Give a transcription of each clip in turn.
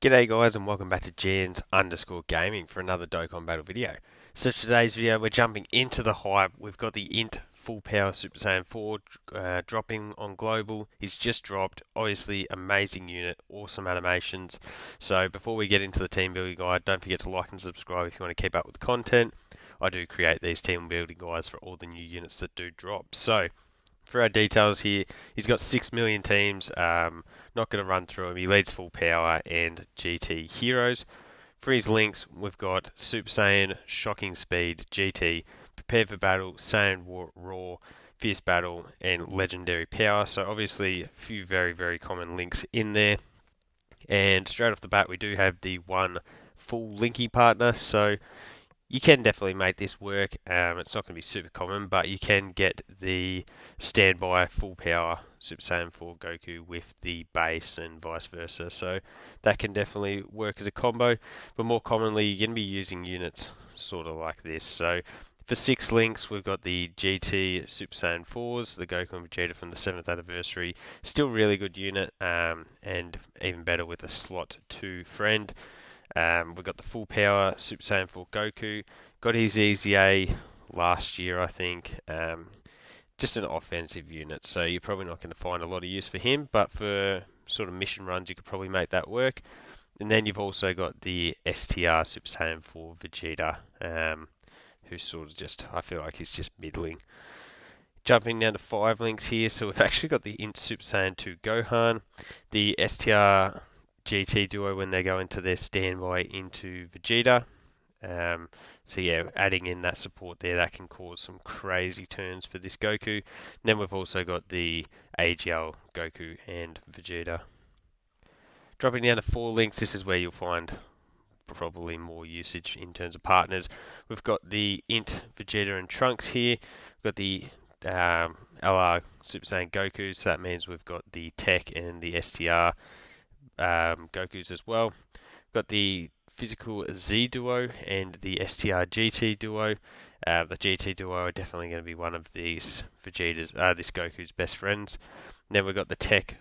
G'day guys and welcome back to Jans_Gaming for another Dokkan Battle video. So for today's video we're jumping into the hype. We've got the INT Full Power Super Saiyan 4 dropping on global. He's just dropped. Obviously amazing unit, awesome animations. So before we get into the team building guide, don't forget to like and subscribe if you want to keep up with the content. I do create these team building guides for all the new units that do drop. So for our details here, he's got 6 million teams. Not going to run through him. He leads full power and GT heroes. For his links, we've got Super Saiyan, Shocking Speed, GT, Prepare for Battle, Saiyan Raw, Fierce Battle, and Legendary Power. So obviously a few very, very common links in there. And straight off the bat, we do have the one full linky partner. So you can definitely make this work. It's not going to be super common, but you can get the standby full power Super Saiyan 4 Goku with the base and vice versa. So that can definitely work as a combo. But more commonly, you're going to be using units sort of like this. So for 6 links, we've got the GT Super Saiyan 4s, the Goku and Vegeta from the 7th anniversary. Still really good unit, and even better with a slot 2 friend. We've got the full power Super Saiyan 4 Goku. Got his EZA last year, I think. Just an offensive unit, so you're probably not going to find a lot of use for him, but for sort of mission runs, you could probably make that work. And then you've also got the STR Super Saiyan 4 Vegeta, who's sort of just, I feel like he's just middling. Jumping down to 5 links here, so we've actually got the INT Super Saiyan 2 Gohan, the STR GT duo when they go into their standby into Vegeta. So yeah, adding in that support there, that can cause some crazy turns for this Goku. And then we've also got the AGL Goku and Vegeta. Dropping down to 4 links, this is where you'll find probably more usage in terms of partners. We've got the INT Vegeta and Trunks here. We've got the LR Super Saiyan Goku, so that means we've got the Tech and the STR Gokus as well. We've got the physical Z duo and the STR GT duo. The GT duo are definitely going to be one of these Vegeta's, this Goku's best friends. Then we've got the Tech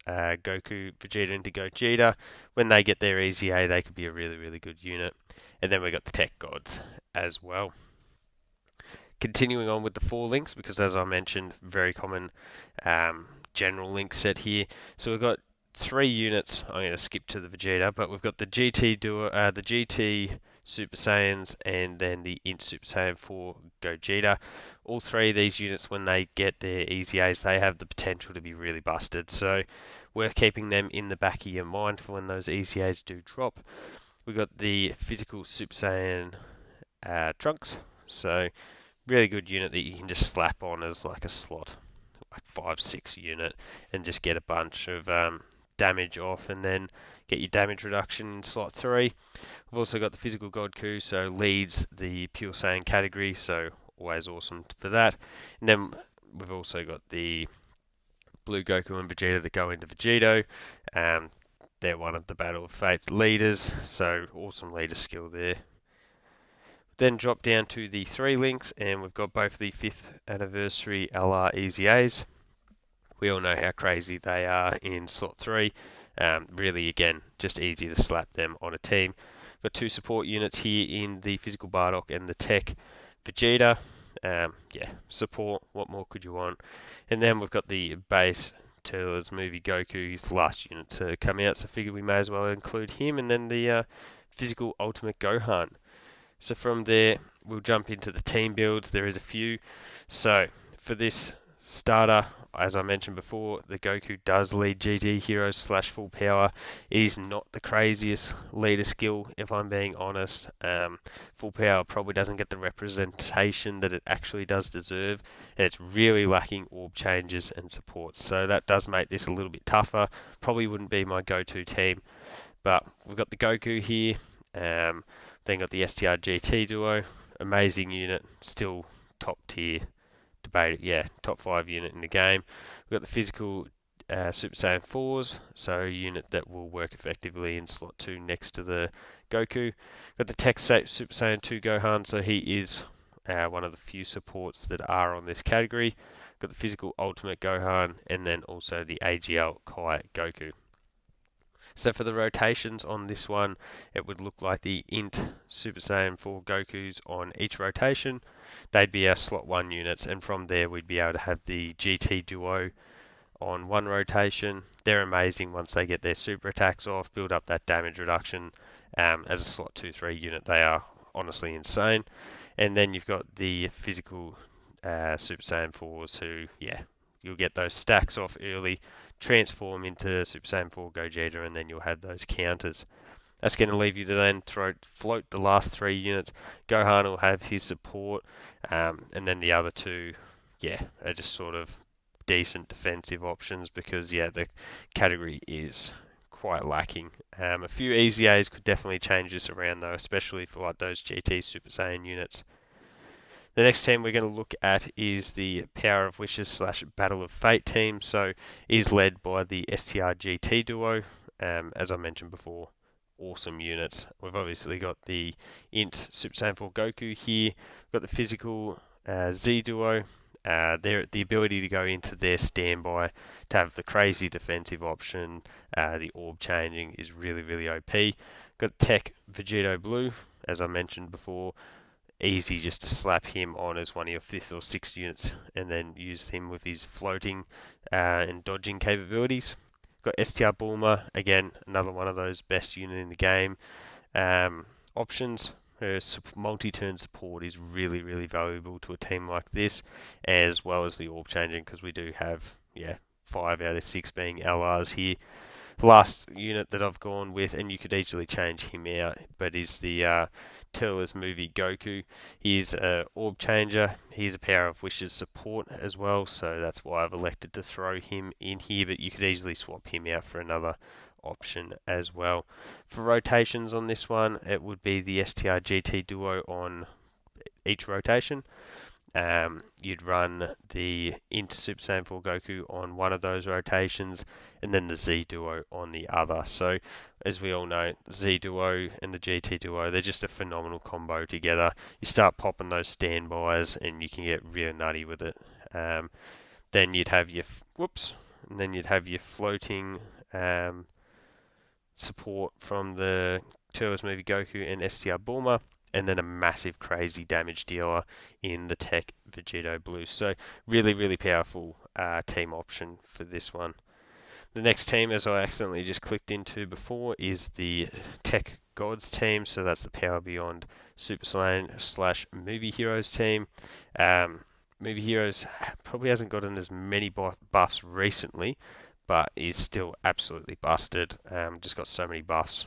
Goku, Vegeta into Gogeta. When they get their EZA, they could be a really, really good unit. And then we've got the Tech Gods as well. Continuing on with the 4 links, because as I mentioned, very common general link set here. So we've got 3 units. I'm going to skip to the Vegeta, but we've got the GT duo, the GT Super Saiyans, and then the INT Super Saiyan 4 Gogeta. All 3 of these units, when they get their EZAs, they have the potential to be really busted. So worth keeping them in the back of your mind for when those EZAs do drop. We've got the physical Super Saiyan Trunks. So really good unit that you can just slap on as like a slot, like 5-6 unit, and just get a bunch of damage off, and then get your damage reduction in slot 3. We've also got the physical Goku, so leads the Pure Saiyan category, so always awesome for that. And then we've also got the Blue Goku and Vegeta that go into Vegeto. They're one of the Battle of Fate leaders, so awesome leader skill there. Then drop down to the 3 links, and we've got both the 5th anniversary LR EZAs. We all know how crazy they are in slot 3. Really, again, just easy to slap them on a team. Got 2 support units here in the physical Bardock and the Tech Vegeta. Yeah, support, what more could you want? And then we've got the base Turtles movie Goku, he's the last unit to come out, so I figured we may as well include him. And then the physical Ultimate Gohan. So from there, we'll jump into the team builds. There is a few. So for this starter, as I mentioned before, the Goku does lead GT heroes / full power. It is not the craziest leader skill, if I'm being honest. Full power probably doesn't get the representation that it actually does deserve, and it's really lacking orb changes and supports. So that does make this a little bit tougher. Probably wouldn't be my go-to team, but we've got the Goku here. Then got the STR GT duo, amazing unit, still top tier. Debate, yeah, top 5 unit in the game. We've got the physical Super Saiyan 4s, so a unit that will work effectively in slot 2 next to the Goku. Got the Tech Super Saiyan 2 Gohan, so he is one of the few supports that are on this category. Got the physical Ultimate Gohan, and then also the AGL Kai Goku. So for the rotations on this one, it would look like the INT Super Saiyan 4 Gokus on each rotation. They'd be our slot 1 units, and from there we'd be able to have the GT Duo on one rotation. They're amazing once they get their super attacks off, build up that damage reduction. As a slot 2-3 unit, they are honestly insane. And then you've got the physical Super Saiyan 4s who, yeah, you'll get those stacks off early, transform into Super Saiyan 4 Gogeta, and then you'll have those counters. That's going to leave you to then float the last 3 units. Gohan will have his support, and then the other two, yeah, are just sort of decent defensive options because, yeah, the category is quite lacking. A few easy A's could definitely change this around though, especially for like those GT Super Saiyan units. The next team we're going to look at is the Power of Wishes / Battle of Fate team. So is led by the STR GT duo. As I mentioned before, awesome units. We've obviously got the INT Super Saiyan 4 Goku here. We've got the physical Z duo. The ability to go into their standby to have the crazy defensive option, the orb changing is really, really OP. Got Tech Vegito Blue, as I mentioned before. Easy just to slap him on as one of your 5th or 6th units and then use him with his floating and dodging capabilities. Got STR Bulma, again, another one of those best unit in the game. Options. Her multi-turn support is really, really valuable to a team like this, as well as the orb changing, because we do have, 5 out of 6 being LRs here. The last unit that I've gone with, and you could easily change him out, but is the Turtles movie Goku. He's an orb changer. He's a Power of Wishes support as well, so that's why I've elected to throw him in here, but you could easily swap him out for another option as well. For rotations on this one, it would be the STR GT duo on each rotation. You'd run the INT Super Saiyan 4 Goku on one of those rotations, and then the Z duo on the other. So, as we all know, Z duo and the GT duo, they're just a phenomenal combo together. You start popping those standbys, and you can get real nutty with it. Then you'd have your floating support from the Turtles movie Goku and STR Bulma, and then a massive crazy damage dealer in the Tech Vegito Blue. So really, really powerful team option for this one. The next team, as I accidentally just clicked into before, is the Tech Gods team. So that's the Power Beyond Super Saiyan / Movie Heroes team. Movie Heroes probably hasn't gotten as many buffs recently, but is still absolutely busted. Just got so many buffs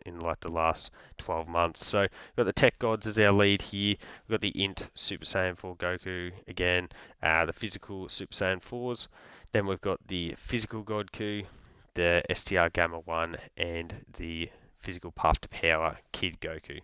in like the last 12 months. So we've got the Tech Gods as our lead here. We've got the INT Super Saiyan 4 Goku again, the physical Super Saiyan 4s. Then we've got the physical Goku, the STR Gamma 1, and the physical Path to Power Kid Goku.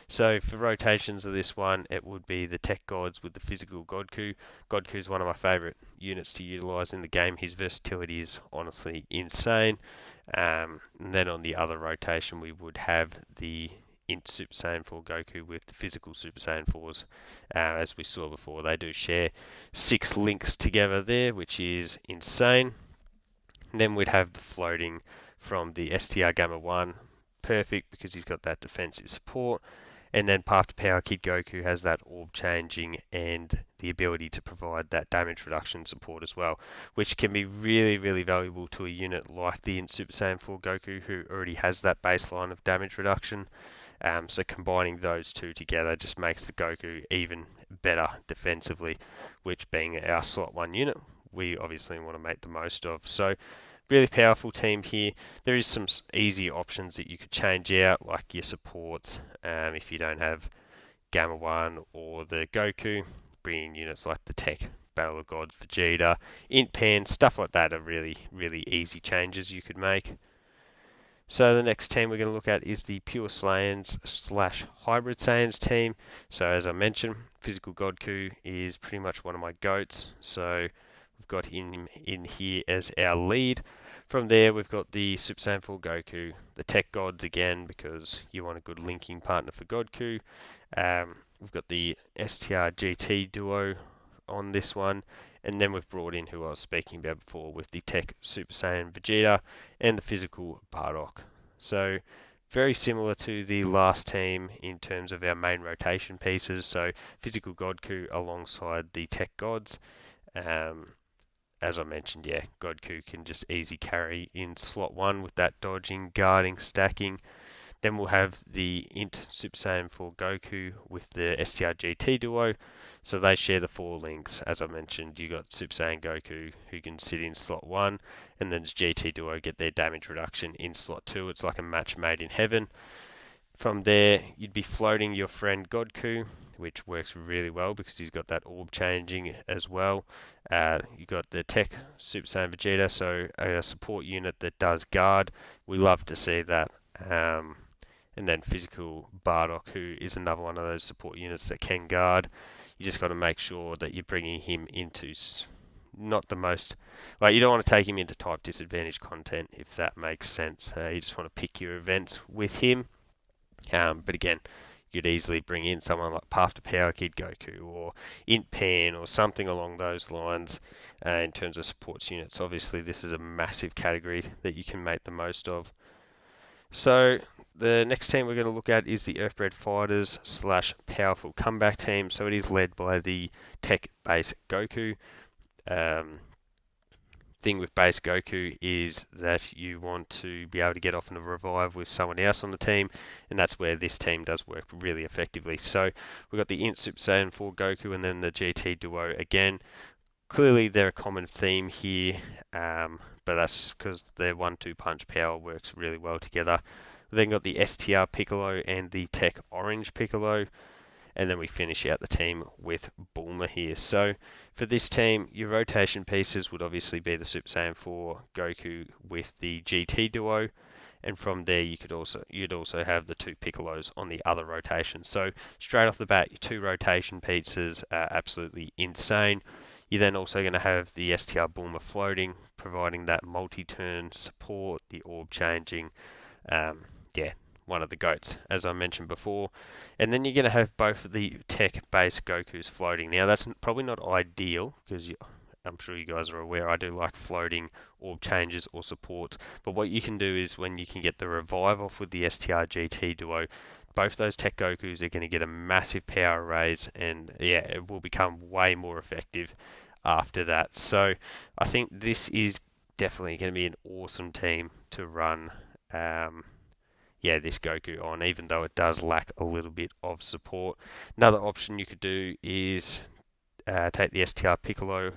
So for rotations of this one, it would be the Tech Gods with the physical Goku. Goku is one of my favourite units to utilise in the game. His versatility is honestly insane. And then on the other rotation, we would have the INT Super Saiyan 4 Goku with the physical Super Saiyan 4s. As we saw before, they do share 6 links together there, which is insane. And then we'd have the floating from the STR Gamma 1. Perfect because he's got that defensive support. And then Path to Power Kid Goku has that orb changing and the ability to provide that damage reduction support as well, which can be really, really valuable to a unit like the INT Super Saiyan 4 Goku, who already has that baseline of damage reduction. So combining those two together just makes the Goku even better defensively, which being our slot 1 unit, we obviously want to make the most of. So really powerful team here. There is some easy options that you could change out, like your supports. If you don't have Gamma 1 or the Goku, bringing units like the Tech Battle of Gods, Vegeta, Int Pan, stuff like that are really, really easy changes you could make. So the next team we're going to look at is the Pure Saiyans / Hybrid Saiyans team. So as I mentioned, Physical Goku is pretty much one of my goats. So we've got him in here as our lead. From there, we've got the Super Saiyan 4 Goku, the Tech Gods again, because you want a good linking partner for Goku. We've got the STR GT duo on this one, And then we've brought in who I was speaking about before with the Tech Super Saiyan Vegeta and the physical Bardock. So very similar to the last team in terms of our main rotation pieces. So physical Goku alongside the Tech Gods. As I mentioned, yeah, Goku can just easy carry in slot 1 with that dodging, guarding, stacking. Then we'll have the INT Super Saiyan 4 Goku with the STR GT duo. So they share the 4 links. As I mentioned, you got Super Saiyan Goku who can sit in slot 1, and then GT duo get their damage reduction in slot 2. It's like a match made in heaven. From there, you'd be floating your friend Goku, which works really well because he's got that orb changing as well. You got the Tech Super Saiyan Vegeta, so a support unit that does guard. We love to see that. And then physical Bardock, who is another one of those support units that can guard. You just got to make sure that you're bringing him into not the most, well, you don't want to take him into type disadvantage content, if that makes sense. You just want to pick your events with him. But again, you'd easily bring in someone like Path to Power Kid Goku or Int Pan or something along those lines in terms of supports units. Obviously, this is a massive category that you can make the most of. So the next team we're going to look at is the Earthbound Fighters / Powerful Comeback team. So it is led by the Tech Base Goku. Thing with base Goku is that you want to be able to get off in a revive with someone else on the team, and that's where this team does work really effectively. So we've got the INT Super Saiyan 4 Goku and then the GT duo again. Clearly they're a common theme here, but that's because their 1-2 punch power works really well together. We've then got the STR Piccolo and the Tech Orange Piccolo. And then we finish out the team with Bulma here. So for this team, your rotation pieces would obviously be the Super Saiyan 4 Goku with the GT duo, and from there you'd also have the 2 Piccolos on the other rotation. So straight off the bat, your 2 rotation pieces are absolutely insane. You're then also going to have the STR Bulma floating, providing that multi-turn support, the orb changing, one of the GOATs, as I mentioned before. And then you're going to have both of the tech-based Gokus floating. Now, that's probably not ideal, because I'm sure you guys are aware I do like floating orb changes or supports. But what you can do is when you can get the revive off with the STR GT duo, both those tech Gokus are going to get a massive power raise, and yeah, it will become way more effective after that. So I think this is definitely going to be an awesome team to run this Goku on, even though it does lack a little bit of support. Another option you could do is take the STR Piccolo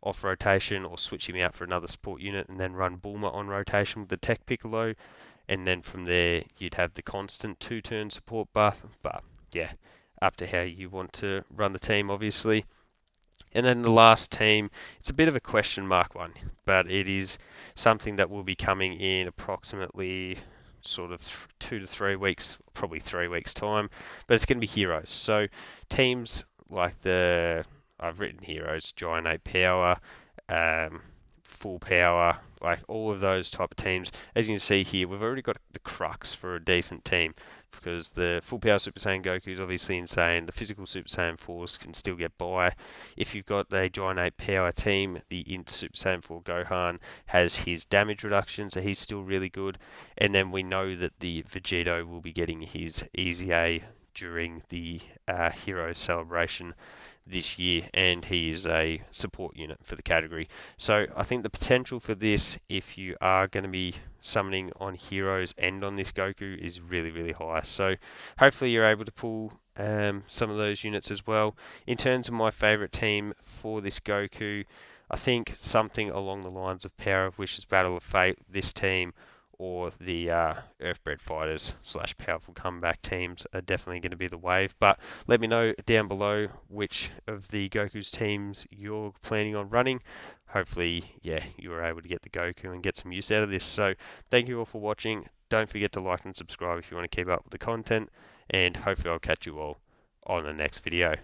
off rotation or switch him out for another support unit and then run Bulma on rotation with the Tech Piccolo, and then from there you'd have the constant 2-turn support buff, but yeah, up to how you want to run the team obviously. And then the last team, it's a bit of a question mark one, but it is something that will be coming in approximately sort of 2 to 3 weeks, probably 3 weeks time, but it's going to be heroes. So teams like I've written heroes, Giant Ape Power, Full Power, like all of those type of teams. As you can see here, we've already got the crux for a decent team, because the Full Power Super Saiyan Goku is obviously insane. The physical Super Saiyan 4s can still get by. If you've got the Giant Ape Power team, the INT Super Saiyan 4 Gohan has his damage reduction, so he's still really good. And then we know that the Vegito will be getting his Easy A during the Hero Celebration this year, and he is a support unit for the category. So I think the potential for this, if you are going to be summoning on heroes and on this Goku, is really, really high. So hopefully you're able to pull some of those units as well. In terms of my favourite team for this Goku, I think something along the lines of Power of Wishes, Battle of Fate, this team, or the Earthbound Fighters / Powerful Comeback teams are definitely going to be the wave. But let me know down below which of the Goku's teams you're planning on running. Hopefully, you were able to get the Goku and get some use out of this. So thank you all for watching. Don't forget to like and subscribe if you want to keep up with the content, and hopefully I'll catch you all on the next video.